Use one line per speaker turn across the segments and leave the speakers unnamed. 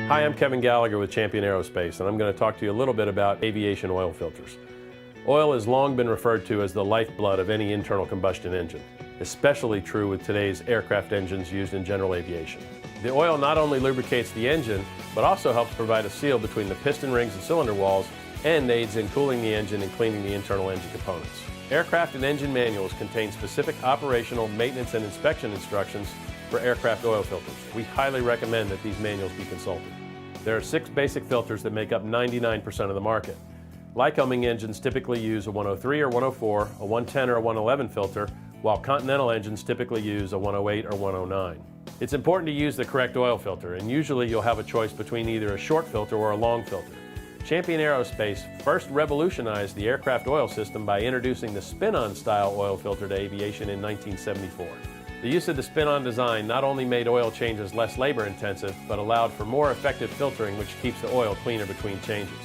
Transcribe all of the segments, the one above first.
Hi, I'm Kevin Gallagher with Champion Aerospace, and I'm going to talk to you a little bit about aviation oil filters. Oil has long been referred to as the lifeblood of any internal combustion engine, especially true with today's aircraft engines used in general aviation. The oil not only lubricates the engine, but also helps provide a seal between the piston rings and cylinder walls and aids in cooling the engine and cleaning the internal engine components. Aircraft and engine manuals contain specific operational, maintenance, and inspection instructions for aircraft oil filters. We highly recommend that these manuals be consulted. There are 6 basic filters that make up 99% of the market. Lycoming engines typically use a 103 or 104, a 110 or a 111 filter, while Continental engines typically use a 108 or 109. It's important to use the correct oil filter, and usually you'll have a choice between either a short filter or a long filter. Champion Aerospace first revolutionized the aircraft oil system by introducing the spin-on style oil filter to aviation in 1974. The use of the spin-on design not only made oil changes less labor-intensive, but allowed for more effective filtering, which keeps the oil cleaner between changes.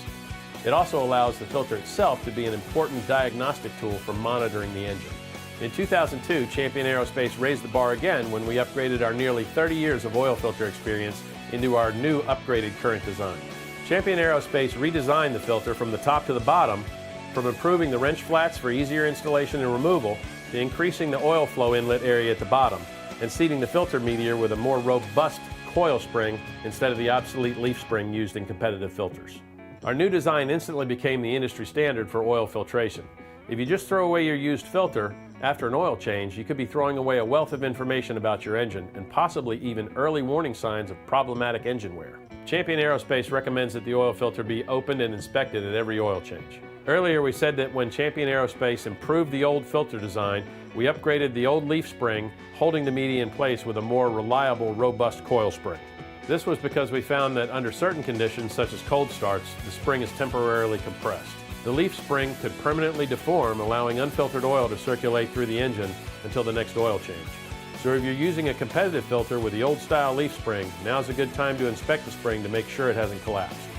It also allows the filter itself to be an important diagnostic tool for monitoring the engine. In 2002, Champion Aerospace raised the bar again when we upgraded our nearly 30 years of oil filter experience into our new upgraded current design. Champion Aerospace redesigned the filter from the top to the bottom, from improving the wrench flats for easier installation and removal, to increasing the oil flow inlet area at the bottom, and seating the filter media with a more robust coil spring instead of the obsolete leaf spring used in competitive filters. Our new design instantly became the industry standard for oil filtration. If you just throw away your used filter after an oil change, you could be throwing away a wealth of information about your engine and possibly even early warning signs of problematic engine wear. Champion Aerospace recommends that the oil filter be opened and inspected at every oil change. Earlier we said that when Champion Aerospace improved the old filter design, we upgraded the old leaf spring, holding the media in place with a more reliable, robust coil spring. This was because we found that under certain conditions, such as cold starts, the spring is temporarily compressed. The leaf spring could permanently deform, allowing unfiltered oil to circulate through the engine until the next oil change. So if you're using a competitive filter with the old style leaf spring, now's a good time to inspect the spring to make sure it hasn't collapsed.